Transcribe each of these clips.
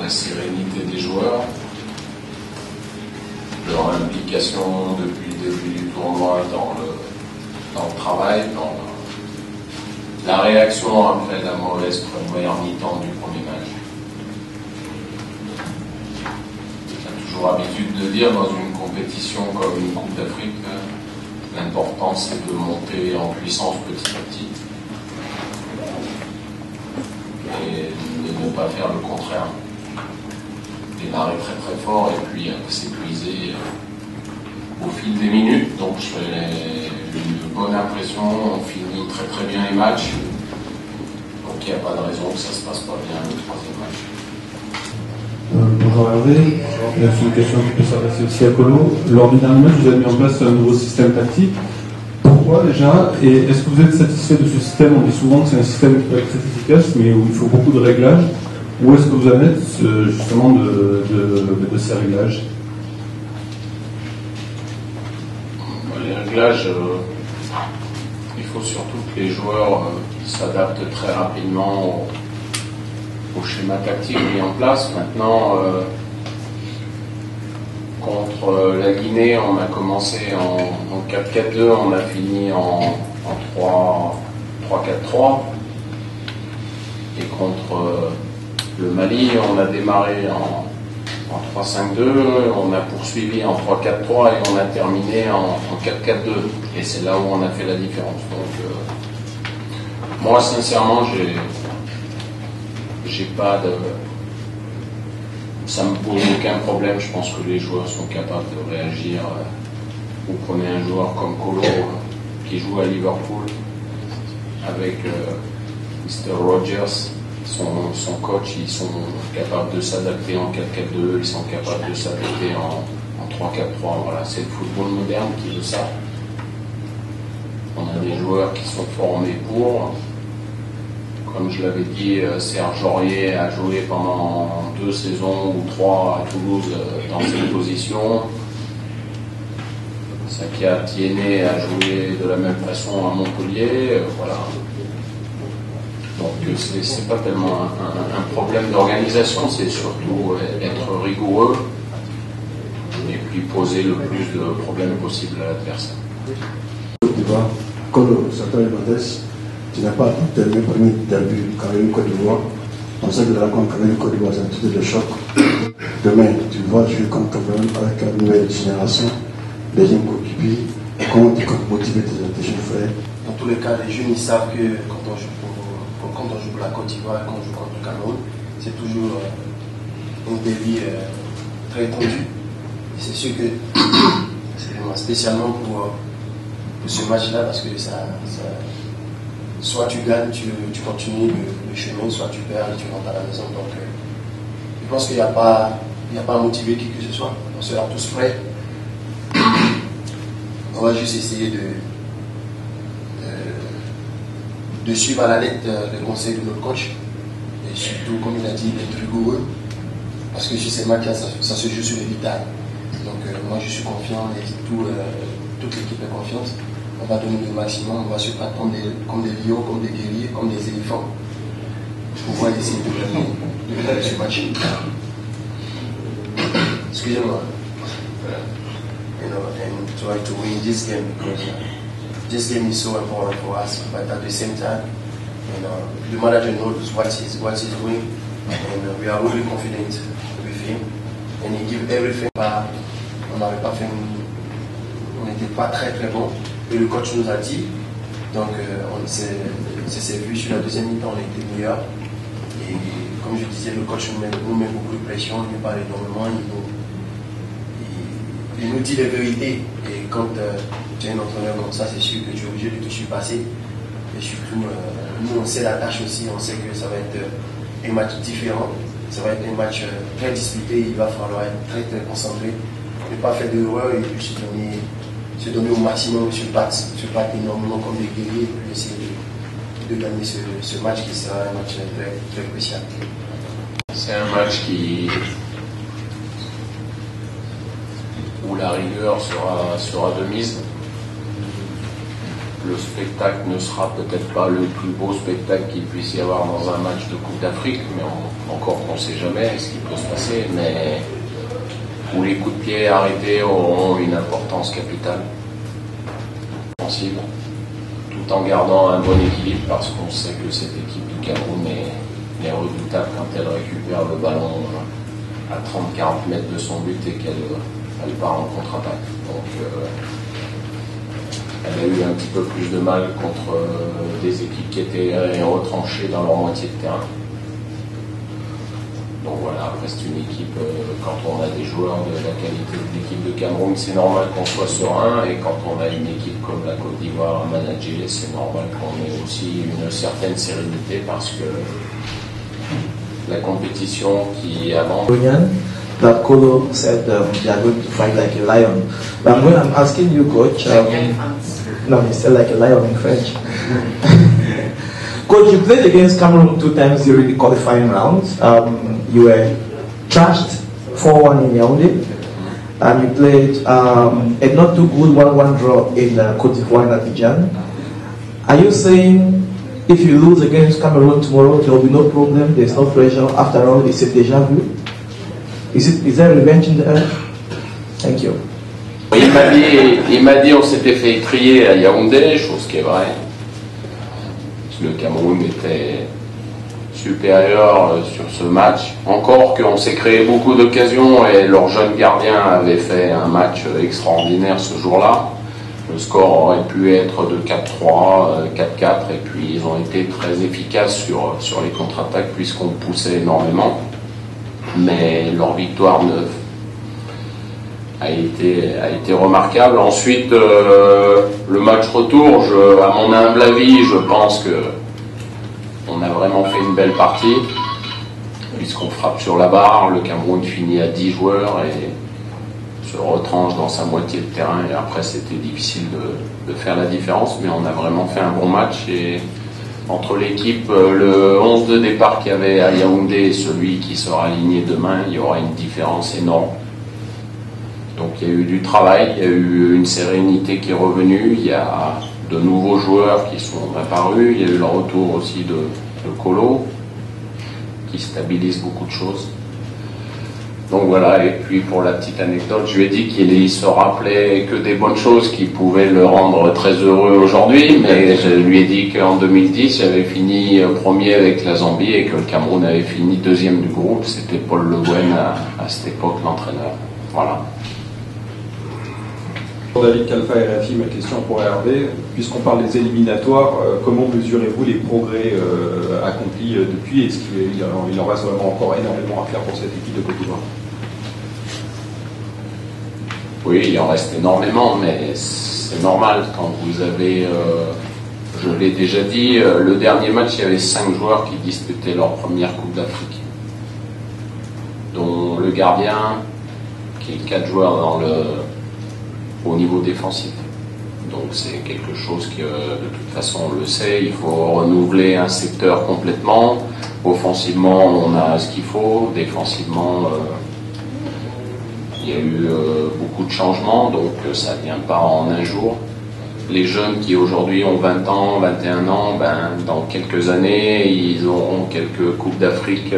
la sérénité des joueurs, leur implication depuis le début du tournoi dans le travail, dans la réaction après la mauvaise première mi-temps du premier match. J'ai toujours l'habitude de dire dans une compétition comme une Coupe d'Afrique, l'important c'est de monter en puissance petit à petit et de ne pas faire le contraire. Démarrer très très fort et puis s'épuiser au fil des minutes. Donc j'ai une bonne impression, on finit très très bien les matchs. Donc il n'y a pas de raison que ça se passe pas bien le troisième match. Bonjour Hervé, c'est une question qui peut s'adresser aussi à Colo. Lors du dernier match, vous avez mis en place un nouveau système tactique. Pourquoi déjà? Et est-ce que vous êtes satisfait de ce système? On dit souvent que c'est un système qui peut être très efficace, mais où il faut beaucoup de réglages. Où est-ce que vous en êtes justement de ces réglages? Les réglages, il faut surtout que les joueurs s'adaptent très rapidement au schéma tactique mis en place. Maintenant, contre la Guinée, on a commencé en 4-4-2, on a fini en 3-4-3. Et contre le Mali, on a démarré en 3-5-2, on a poursuivi en 3-4-3 et on a terminé en 4-4-2. Et c'est là où on a fait la différence. Donc, moi, sincèrement, j'ai pas de... Ça me pose aucun problème. Je pense que les joueurs sont capables de réagir. Vous prenez un joueur comme Colo qui joue à Liverpool avec Mr. Rogers, son coach, ils sont capables de s'adapter en 4-4-2, ils sont capables de s'adapter en 3-4-3. Voilà, c'est le football moderne qui veut ça. On a des joueurs qui sont formés pour. Comme je l'avais dit, Serge Aurier a joué pendant 2 saisons ou 3 à Toulouse dans cette position. Sakia Tiéné a joué de la même façon à Montpellier. Voilà. Donc c'est pas tellement un problème d'organisation, c'est surtout être rigoureux et puis poser le plus de problèmes possible à l'adversaire. Comme certains hypothèses, tu n'as pas terminé premier début Cameroun-Côte d'Ivoire. On sait que la rencontre Cameroun-Côte d'Ivoire, c'est un titre de choc. Demain, tu vas jouer contre Cameroun avec une nouvelle génération, des jeunes coéquipiers. Comment tu comptes motiver tes jeunes frères? Dans tous les cas, les jeunes ils savent que quand on joue pour la Côte d'Ivoire et quand on joue contre le Cameroun, c'est toujours un défi très tendu. Et c'est sûr que c'est spécialement pour ce match-là, parce que soit tu gagnes, tu continues le chemin, soit tu perds et tu rentres à la maison. Donc je pense qu'il n'y a pas à motiver qui que ce soit. On sera tous prêts. On va juste essayer de suivre à la lettre les conseils de notre coach. Et surtout, comme il a dit, d'être rigoureux. Parce que sur ces matchs-là, ça se joue sur les vitales. Donc moi je suis confiant et toute l'équipe est confiante. On va donner le maximum, on va se battre comme des lions, comme des guerriers, comme des éléphants. Pour pouvoir essayer de gagner ce match. Excusez-moi. And try to win this game, because this game is so important for us. But at the same time, the manager knows what he's doing, and we are really confident with him. And he gives everything. On n'avait pas fait, on n'était pas très très bon. Et le coach nous a dit, donc c'est vu sur la deuxième mi-temps, on a été meilleur. Et comme je disais, le coach nous met beaucoup de pression, il nous parle énormément, il nous dit les vérités. Et quand tu es un entraîneur comme ça, c'est sûr que tu es obligé de te surpasser. Et surtout, nous on sait la tâche aussi, on sait que ça va être un match différent, ça va être un match très disputé, il va falloir être très très concentré, ne pas faire d'erreur et puis se donner au maximum, se battre énormément comme des guerriers pour essayer de gagner ce match qui sera un match très, très crucial. C'est un match où la rigueur sera de mise. le spectacle ne sera peut-être pas le plus beau spectacle qu'il puisse y avoir dans un match de Coupe d'Afrique, mais encore qu'on ne sait jamais ce qui peut se passer, mais où les coups de pied arrêtés auront une importance capitale, tout en gardant un bon équilibre, parce qu'on sait que cette équipe du Cameroun est redoutable quand elle récupère le ballon à 30-40 mètres de son but et qu'elle part en contre-attaque. Donc elle a eu un petit peu plus de mal contre des équipes qui étaient retranchées dans leur moitié de terrain. Donc voilà, après c'est une équipe, quand on a des joueurs de la qualité de l'équipe de Cameroun, c'est normal qu'on soit serein, et quand on a une équipe comme la Côte d'Ivoire à manager, c'est normal qu'on ait aussi une certaine sérénité, parce que la compétition qui avance. That Kolo said they are going to fight like a lion. But when I'm asking you, Coach, no, he said like a lion in French. Coach, you played against Cameroon 2 times during the qualifying rounds. You were trashed 4-1 in Yaoundé, and you played a not too good 1-1 draw in Côte d'Ivoire and Abidjan. Are you saying if you lose against Cameroon tomorrow, there will be no problem, there's no pressure? After all, it's a déjà vu. Is there revenge in the air? Thank you. Il m'a dit on s'était fait étrier à Yaoundé, chose qui est vraie. Le Cameroun était supérieur sur ce match. Encore qu'on s'est créé beaucoup d'occasions et leur jeune gardien avait fait un match extraordinaire ce jour-là. Le score aurait pu être de 4-3, 4-4, et puis ils ont été très efficaces sur les contre-attaques puisqu'on poussait énormément. Mais leur victoire a été remarquable. Ensuite, le match retour, à mon humble avis, je pense que on a vraiment fait une belle partie, puisqu'on frappe sur la barre, le Cameroun finit à 10 joueurs et se retranche dans sa moitié de terrain, et après c'était difficile de faire la différence, mais on a vraiment fait un bon match. Et entre l'équipe, le 11 de départ qu'il y avait à Yaoundé et celui qui sera aligné demain, il y aura une différence énorme. Donc il y a eu du travail, il y a eu une sérénité qui est revenue, il y a de nouveaux joueurs qui sont apparus, il y a eu le retour aussi de Kolo, qui stabilise beaucoup de choses. Donc voilà, et puis pour la petite anecdote, je lui ai dit qu'il se rappelait que des bonnes choses qui pouvaient le rendre très heureux aujourd'hui, mais je lui ai dit qu'en 2010, j'avais fini premier avec la Zambie et que le Cameroun avait fini deuxième du groupe. C'était Paul Le Guen à cette époque l'entraîneur. Voilà. David Kalfa, RFI, ma question pour Hervé. Puisqu'on parle des éliminatoires, comment mesurez-vous les progrès accomplis depuis? Est-ce qu'il en reste vraiment encore énormément à faire pour cette équipe de Côte d'Ivoire? Oui, il en reste énormément, mais c'est normal quand vous avez, je l'ai déjà dit, le dernier match, il y avait 5 joueurs qui disputaient leur première Coupe d'Afrique, dont le gardien, qui est 4 joueurs au niveau défensif. Donc c'est quelque chose que de toute façon on le sait, il faut renouveler un secteur complètement. Offensivement on a ce qu'il faut, défensivement il y a eu beaucoup de changements, donc ça ne vient pas en un jour. Les jeunes qui aujourd'hui ont 20 ans, 21 ans, dans quelques années ils auront quelques Coupes d'Afrique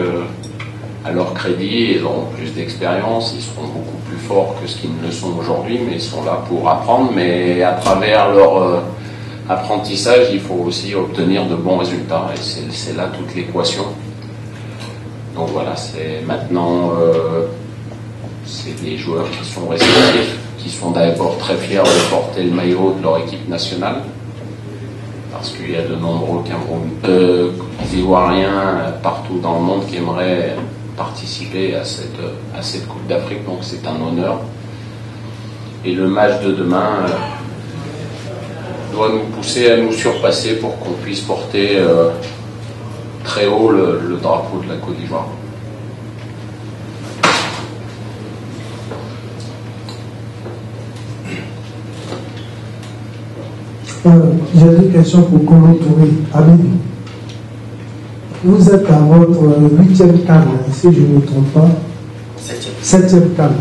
à leur crédit, ils auront plus d'expérience, ils seront beaucoup plus forts que ce qu'ils ne le sont aujourd'hui, mais ils sont là pour apprendre. Mais à travers leur apprentissage, il faut aussi obtenir de bons résultats, et c'est là toute l'équation. Donc voilà, c'est maintenant, c'est des joueurs qui sont réceptifs, qui sont d'abord très fiers de porter le maillot de leur équipe nationale, parce qu'il y a de nombreux Ivoiriens partout dans le monde qui aimeraient participer à cette Coupe d'Afrique, donc c'est un honneur. Et le match de demain doit nous pousser à nous surpasser pour qu'on puisse porter très haut le drapeau de la Côte d'Ivoire. J'ai deux questions pour Kolo Touré. Abid, vous êtes à votre 8e CAN, si je ne me trompe pas. 7e CAN.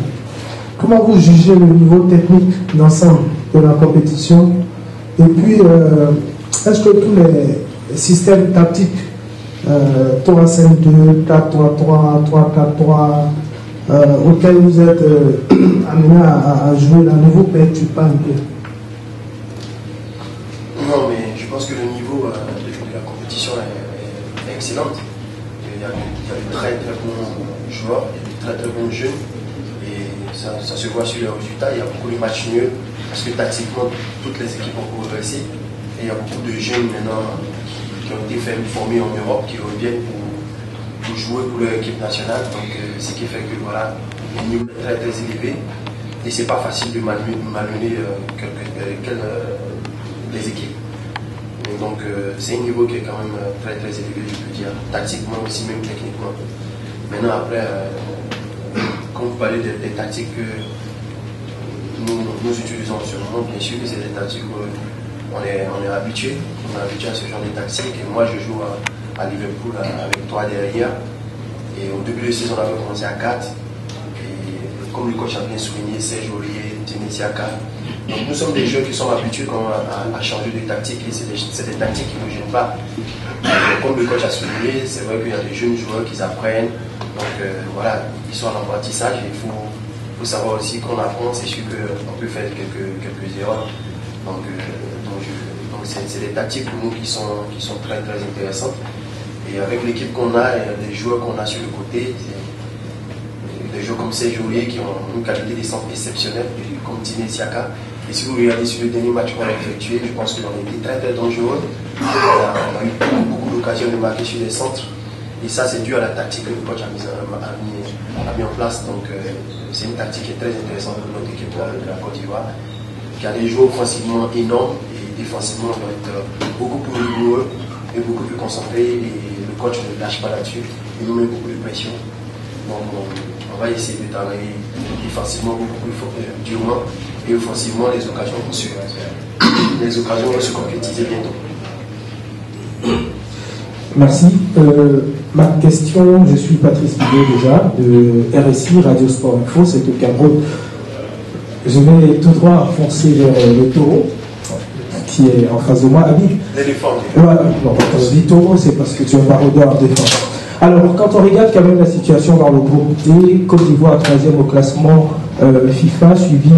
Comment vous jugez le niveau technique d'ensemble de la compétition Et puis, est-ce que tous les systèmes tactiques 3-5-2, 4-3-3, 3-4-3 auxquels vous êtes amené à jouer là, ne vous perturbe pas un peu? Non, mais je pense que le niveau de la compétition est excellente. Il y a de très très bons joueurs, il y a de très très bons jeunes. Et ça se voit sur les résultats. Il y a beaucoup de matchs nuls parce que tactiquement, toutes les équipes ont progressé. Et il y a beaucoup de jeunes maintenant qui ont été formés en Europe, qui reviennent pour jouer pour leur équipe nationale. Donc, ce qui fait que voilà, le niveau est très très élevé. Et c'est pas facile de malmener les équipes. Et donc, c'est un niveau qui est quand même très très élevé, je peux dire, tactiquement aussi, même techniquement. Maintenant, après, quand vous parlez des tactiques que nous utilisons en ce moment, bien sûr, c'est des tactiques où on est habitué. On est habitué à ce genre de tactique. Et moi, je joue à Liverpool avec 3 derrière. Et au début de la saison, on avait commencé à 4. Et comme le coach a bien souligné, Serge Aurier, Tennessee à 4. Donc nous sommes des joueurs qui sont habitués à changer de tactique. Et c'est des tactiques qui ne nous gênent pas. Comme le coach a souligné, c'est vrai qu'il y a des jeunes joueurs qui apprennent. Donc voilà, ils sont en apprentissage. Et il faut savoir aussi qu'on apprend. C'est sûr qu'on peut faire quelques erreurs. Donc c'est des tactiques pour nous qui sont très très intéressantes. Et avec l'équipe qu'on a et les joueurs qu'on a sur le côté, des joueurs comme Serge Aurier qui ont une qualité de centre exceptionnelle, comme Tine Siaka. Et si vous regardez sur le dernier match qu'on a effectué, je pense qu'on a été très très dangereux. On a eu beaucoup d'occasions de marquer sur les centres. Et ça, c'est dû à la tactique que le coach a mis en place. Donc c'est une tactique qui est très intéressante pour notre équipe de la Côte d'Ivoire, qui a des joueurs offensivement énormes et défensivement on va être beaucoup plus rigoureux et beaucoup plus concentré. Et le coach ne lâche pas là-dessus. Il nous met beaucoup de pression. Donc on va essayer de travailler défensivement beaucoup plus durement et offensivement les occasions vont se concrétiser bientôt. Merci. Ma question, je suis Patrice Bidot déjà, de RSI, Radio Sport Info, c'est au Cameroun. Je vais tout droit foncer vers le taureau, qui est en face de moi. Habib. L'éléphant. Ouais, non, quand je dis taureau, c'est parce que tu es un baroudeur en défense. Alors, quand on regarde quand même la situation dans le groupe D, Côte d'Ivoire 3e au classement FIFA, suivi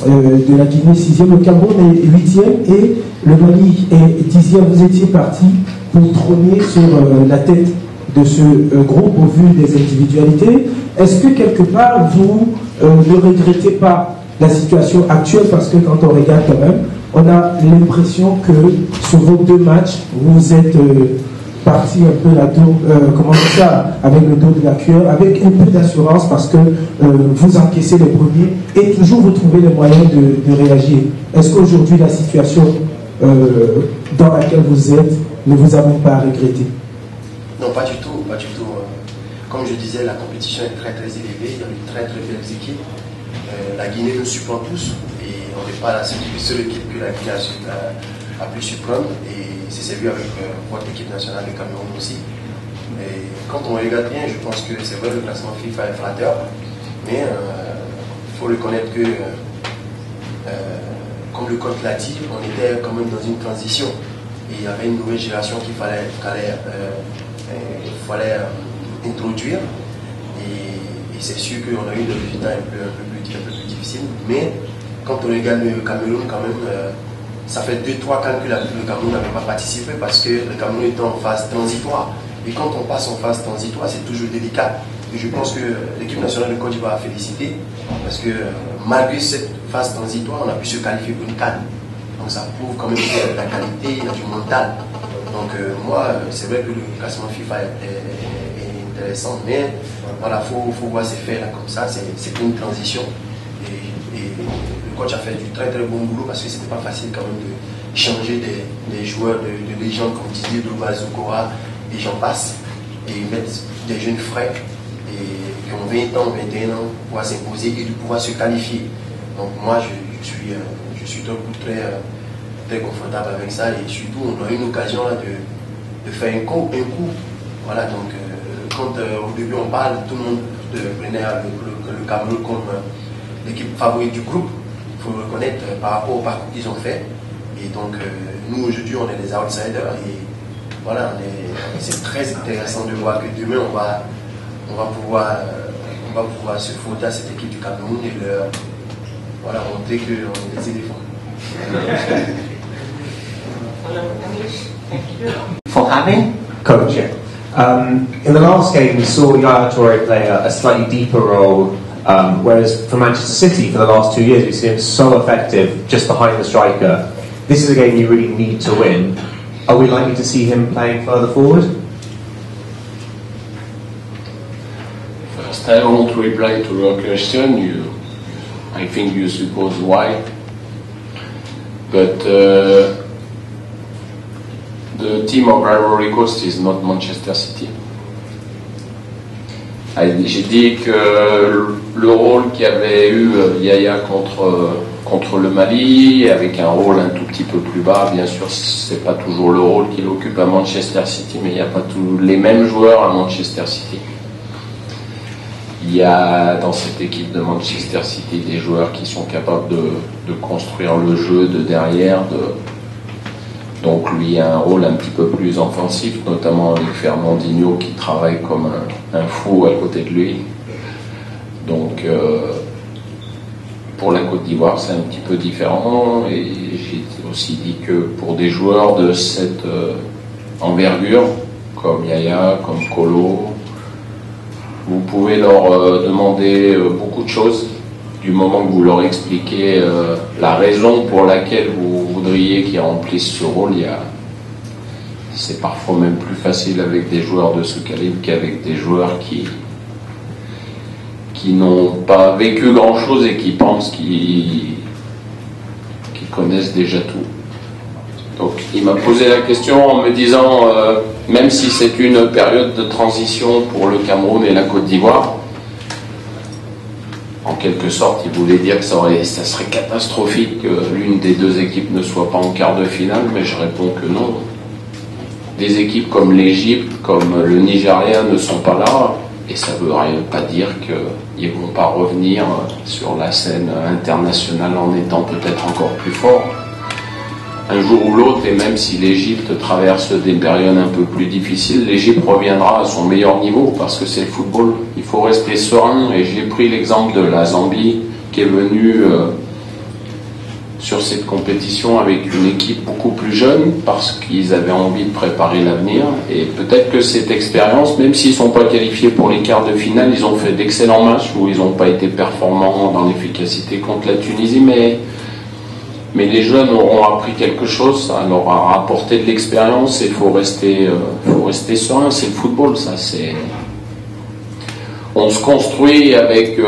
de la Guinée 6e, le Cameroun est 8e et le Mali est 10e. Vous étiez parti pour trôner sur la tête de ce groupe au vu des individualités. Est-ce que quelque part vous ne regrettez pas la situation actuelle, parce que quand on regarde quand même, on a l'impression que sur vos 2 matchs, vous êtes parti un peu comment dire ça, avec le dos de la cuillère, avec un peu d'assurance, parce que vous encaissez les premiers et toujours vous trouvez les moyens de réagir. Est-ce qu'aujourd'hui la situation dans laquelle vous êtes ne vous amène pas à regretter? Non, pas du tout, pas du tout. Comme je disais, la compétition est très très élevée, il y a de très très belles équipes. La Guinée nous surprend tous et on n'est pas la seule équipe que la Guinée a pu surprendre, et c'est vu avec votre équipe nationale du Cameroun aussi. Et quand on regarde bien, je pense que c'est vrai, le classement FIFA est flatteur, mais il faut reconnaître que, comme le coach l'a dit, on était quand même dans une transition et il y avait une nouvelle génération qu'il fallait introduire, et c'est sûr qu'on a eu des résultats un peu plus difficiles, mais quand on regarde le Cameroun quand même, ça fait 2-3 cas que le Cameroun n'avait pas participé parce que le Cameroun était en phase transitoire, et quand on passe en phase transitoire, c'est toujours délicat. Et je pense que l'équipe nationale de Côte d'Ivoire a félicité, parce que malgré cette phase transitoire, on a pu se qualifier pour une CAN. Donc ça prouve quand même la qualité, du mental. Donc moi, c'est vrai que le classement FIFA est intéressant, mais voilà, faut voir ces faits là comme ça, c'est une transition. Et le coach a fait du très très bon boulot, parce que c'était pas facile quand même de changer des joueurs de légende comme Didier Drogba, Zokora, et j'en passe, et mettre des jeunes frais et qui ont 20 ans, 21 ans, pour pouvoir s'imposer et de pouvoir se qualifier. Donc moi je suis très confortable avec ça, et surtout on a eu une occasion là de faire un coup. Voilà, donc quand au début on parle, tout le monde prenait le Cameroun comme l'équipe favorite du groupe. Il faut le reconnaître par rapport au parcours qu'ils ont fait. Et donc, nous, aujourd'hui, on est des outsiders. Et voilà, c'est très intéressant de voir que demain, on va pouvoir se frotter à cette équipe du Cameroun et leur montrer qu'on est des éléphants. For having Coach, yeah. In the last game, we saw Yaya Toure play a slightly deeper role, whereas for Manchester City, for the last 2 years, we've seen him so effective just behind the striker. This is a game you really need to win. Are we likely to see him playing further forward? First, I want to reply to your question. I think you suppose why. But the team of Ivory Coast is not Manchester City. J'ai dit que le rôle qu'avait eu Yaya contre le Mali, avec un rôle un tout petit peu plus bas, bien sûr, c'est pas toujours le rôle qu'il occupe à Manchester City, mais il n'y a pas tous les mêmes joueurs à Manchester City. Il y a dans cette équipe de Manchester City des joueurs qui sont capables de construire le jeu de derrière, donc lui a un rôle un petit peu plus offensif, notamment avec Fernandinho qui travaille comme un fou à côté de lui. Donc pour la Côte d'Ivoire c'est un petit peu différent, et j'ai aussi dit que pour des joueurs de cette envergure, comme Yaya, comme Kolo, vous pouvez leur demander beaucoup de choses. Du moment que vous leur expliquez la raison pour laquelle vous voudriez qu'ils remplissent ce rôle, c'est parfois même plus facile avec des joueurs de ce calibre qu'avec des joueurs qui n'ont pas vécu grand-chose et qui pensent qu'ils connaissent déjà tout. Donc il m'a posé la question en me disant, même si c'est une période de transition pour le Cameroun et la Côte d'Ivoire, en quelque sorte, il voulait dire que ça serait catastrophique que l'une des deux équipes ne soit pas en quart de finale, mais je réponds que non. Des équipes comme l'Égypte, comme le Nigeria ne sont pas là, et ça ne veut rien pas dire qu'ils ne vont pas revenir sur la scène internationale en étant peut-être encore plus forts. Un jour ou l'autre, et même si l'Égypte traverse des périodes un peu plus difficiles, l'Égypte reviendra à son meilleur niveau, parce que c'est le football. Il faut rester serein, et j'ai pris l'exemple de la Zambie qui est venue sur cette compétition avec une équipe beaucoup plus jeune, parce qu'ils avaient envie de préparer l'avenir, et peut-être que cette expérience, même s'ils ne sont pas qualifiés pour les quarts de finale, ils ont fait d'excellents matchs où ils n'ont pas été performants dans l'efficacité contre la Tunisie, mais les jeunes auront appris quelque chose, ça leur a apporté de l'expérience, et il faut rester serein, c'est le football, ça c'est... On se construit avec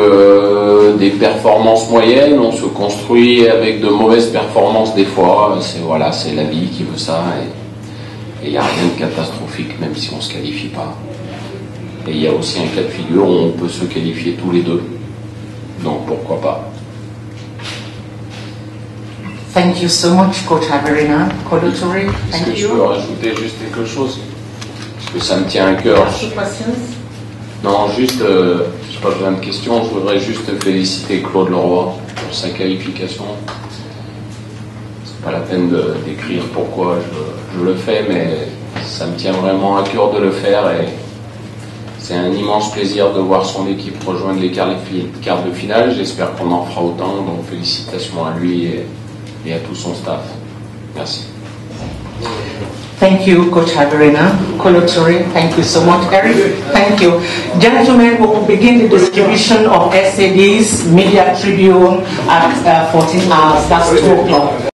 des performances moyennes, on se construit avec de mauvaises performances des fois, c'est la vie qui veut ça, et il n'y a rien de catastrophique même si on ne se qualifie pas. Et il y a aussi un cas de figure où on peut se qualifier tous les deux, donc pourquoi pas. Thank you so much, Coach Haverina. Kolo Toure, thank you. Est-ce que je peux rajouter juste quelque chose? Parce que ça me tient à cœur. Non, juste, je n'ai pas besoin de questions, je voudrais juste féliciter Claude Leroy pour sa qualification. C'est pas la peine d'écrire pourquoi je le fais, mais ça me tient vraiment à cœur de le faire, et c'est un immense plaisir de voir son équipe rejoindre les quarts de finale. J'espère qu'on en fera autant, donc félicitations à lui et à tout son staff. Merci. Thank you, Coach Haverina. Kolo Toure, thank you so much. Eric, thank you. Gentlemen, we will begin the distribution of SADs, Media Tribune at 14 hours. That's 2 o'clock.